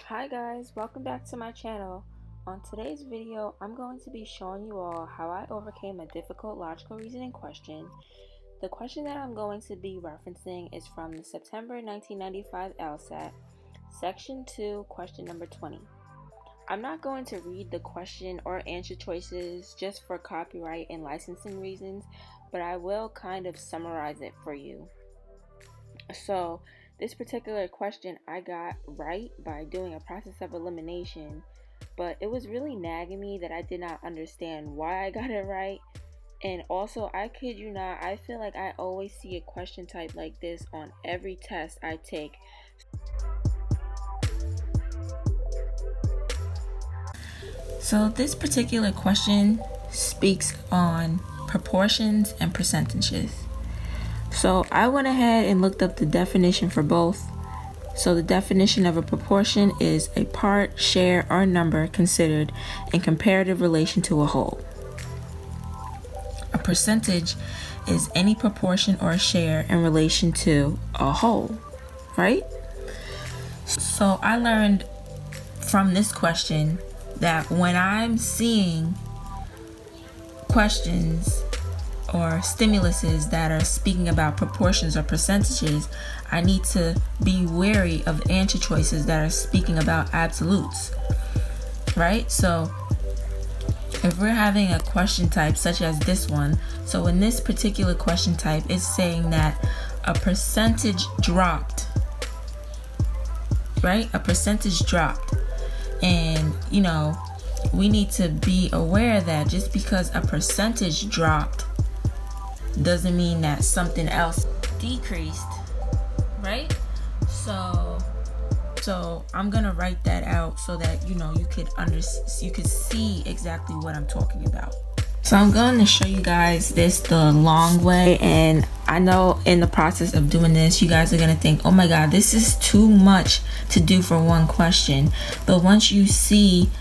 Hi guys, welcome back to my channel. On today's video, I'm going to be showing you all how I overcame a difficult logical reasoning question. The question that I'm going to be referencing is from the September 1995 LSAT, Section 2, question number 20. I'm not going to read the question or answer choices just for copyright and licensing reasons, but I will kind of summarize it for you. So, this particular question I got right by doing a process of elimination, but it was really nagging me that I did not understand why I got it right. And also, I kid you not, I feel like I always see a question type like this on every test I take. So this particular question speaks on proportions and percentages. So I went ahead and looked up the definition for both. So the definition of a proportion is a part, share, or number considered in comparative relation to a whole. A percentage is any proportion or share in relation to a whole, right? So I learned from this question that when I'm seeing questions or stimuluses that are speaking about proportions or percentages, I need to be wary of answer choices that are speaking about absolutes, right? So if we're having a question type such as this one, so in this particular question type, it's saying that a percentage dropped, right? A percentage dropped. And, we need to be aware that just because a percentage dropped doesn't mean that something else decreased, right? So I'm gonna write that out so that you could see exactly what I'm talking about. So I'm going to show you guys this the long way, and I know in the process of doing this you guys are gonna think, oh my god, this is too much to do for one question. But once you see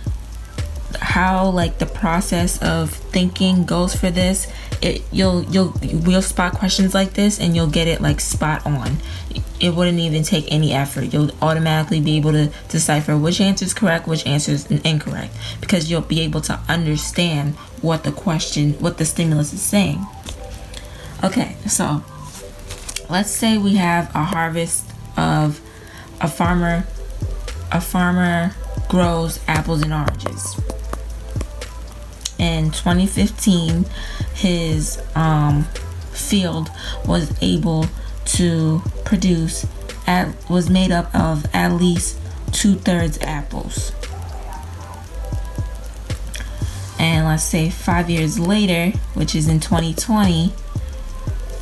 how the process of thinking goes for this, we'll spot questions like this and you'll get it spot on. It wouldn't even take any effort. You'll automatically be able to decipher which answer is correct, which answer is incorrect, because you'll be able to understand what the stimulus is saying. Okay, so let's say we have a harvest of a farmer grows apples and oranges. In 2015, his field was able to produce was made up of at least 2/3 apples. And let's say 5 years later, which is in 2020,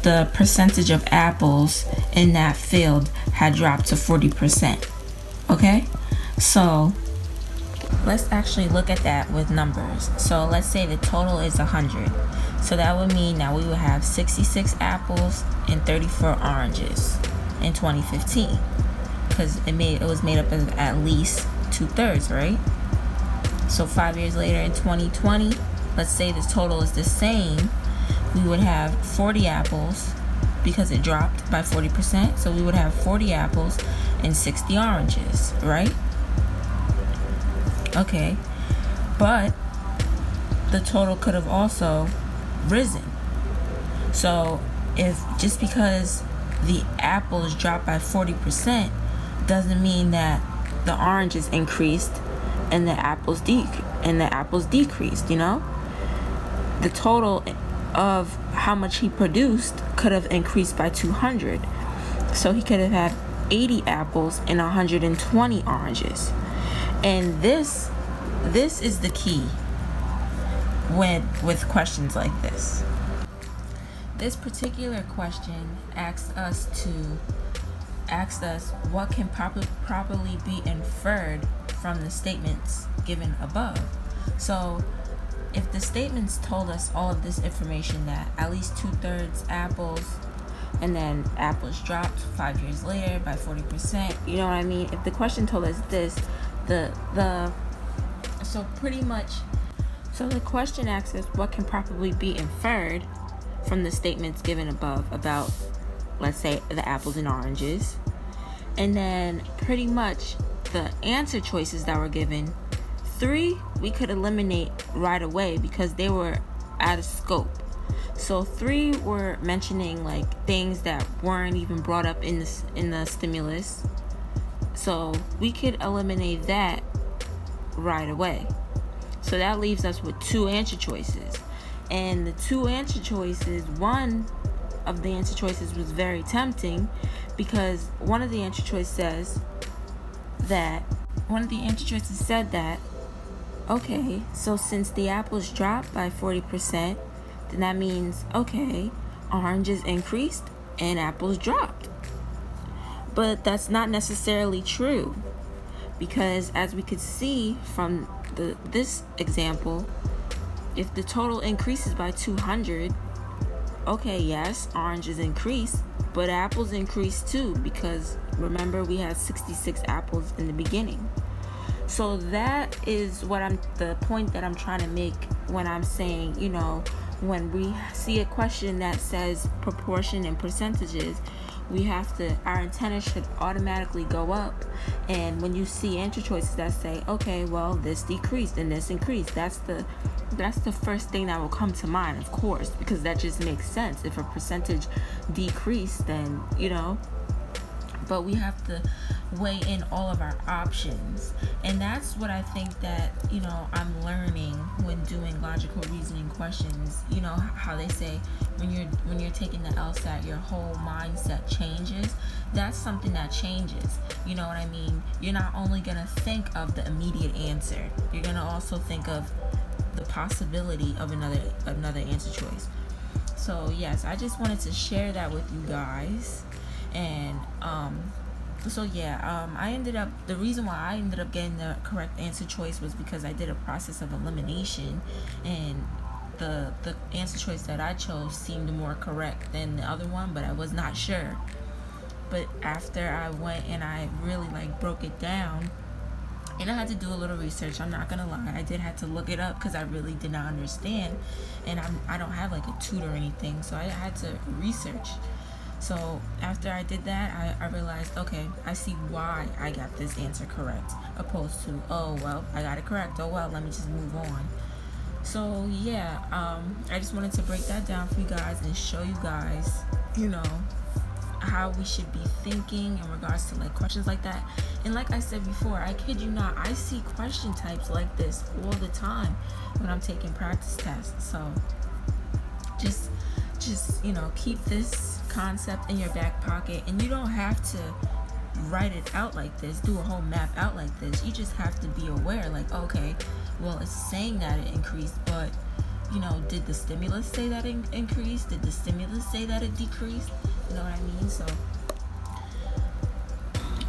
the percentage of apples in that field had dropped to 40%. Okay, so let's actually look at that with numbers. So let's say the total is 100. So that would mean that we would have 66 apples and 34 oranges in 2015, because it was made up of at least 2/3, right? So 5 years later in 2020, let's say the total is the same, we would have 40 apples because it dropped by 40%. So we would have 40 apples and 60 oranges, right? Okay, but the total could have also risen. So if just because the apples dropped by 40% doesn't mean that the oranges increased and the apples decreased. The total of how much he produced could have increased by 200. So he could have had 80 apples and 120 oranges. And this is the key with questions like this. This particular question asks us what can properly be inferred from the statements given above. So if the statements told us all of this information, that at least 2/3 apples, and then apples dropped 5 years later by 40%, you know what I mean? If the question told us this, so the question asks us what can properly be inferred from the statements given above about, let's say, the apples and oranges. And then pretty much the answer choices that were given, 3 we could eliminate right away because they were out of scope. So 3 were mentioning like things that weren't even brought up in the stimulus. So we could eliminate that right away. So that leaves us with 2 answer choices. And the 2 answer choices, one of the answer choices was very tempting because one of the answer choices said that, okay, so since the apples dropped by 40%, then that means, okay, oranges increased and apples dropped. But that's not necessarily true because as we could see from this example, if the total increases by 200, okay, yes, oranges increase, but apples increase too because remember we had 66 apples in the beginning. So that is the point that I'm trying to make when I'm saying, when we see a question that says proportion and percentages, our antenna should automatically go up. And when you see answer choices that say, okay, well, this decreased and this increased, that's the first thing that will come to mind, of course, because that just makes sense. If a percentage decreased, then, but we have to weigh in all of our options. And that's what I think that, I'm learning when doing logical reasoning questions. How they say when you're taking the LSAT, your whole mindset changes. That's something that changes. You know what I mean? You're not only going to think of the immediate answer, you're going to also think of the possibility of another answer choice. So yes, I just wanted to share that with you guys. And the reason why I ended up getting the correct answer choice was because I did a process of elimination, and the answer choice that I chose seemed more correct than the other one, but I was not sure. But after I went and I really broke it down, and I had to do a little research, I'm not gonna lie, I did have to look it up because I really did not understand, and I don't have a tutor or anything, so I had to research. So after I did that, I realized, okay, I see why I got this answer correct, opposed to, oh, well, I got it correct, oh, well, let me just move on. So yeah, I just wanted to break that down for you guys and show you guys, how we should be thinking in regards to questions like that. And like I said before, I kid you not, I see question types like this all the time when I'm taking practice tests. So just keep this concept in your back pocket, and you don't have to write it out like this, do a whole map out like this. You just have to be aware, okay, well, it's saying that it increased, but did the stimulus say that it increased? Did the stimulus say that it decreased? You know what I mean? So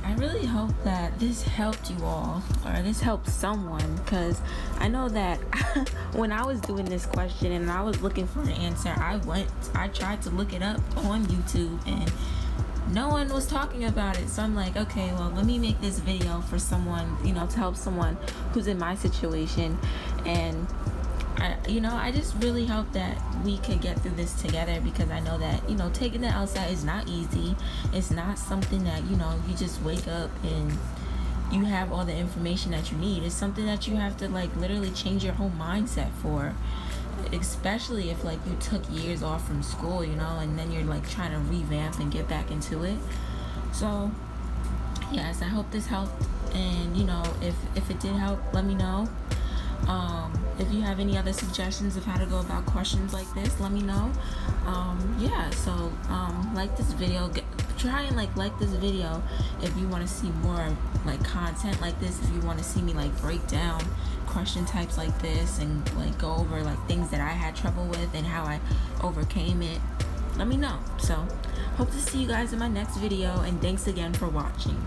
I really hope that this helped you all, or this helped someone, because I know that when I was doing this question and I was looking for an answer, I tried to look it up on YouTube and no one was talking about it. So I'm like, okay, well, let me make this video for someone, to help someone who's in my situation. And I just really hope that we could get through this together, because I know that, taking the LSAT is not easy. It's not something that, you just wake up and you have all the information that you need. It's something that you have to literally change your whole mindset for, especially if you took years off from school, and then you're trying to revamp and get back into it. So yes, I hope this helped. And if it did help, let me know. If you have any other suggestions of how to go about questions like this, let me know. So like this video, try and like this video if you want to see more content like this, if you want to see me break down question types like this and go over things that I had trouble with and how I overcame it. Let me know. So hope to see you guys in my next video, and thanks again for watching.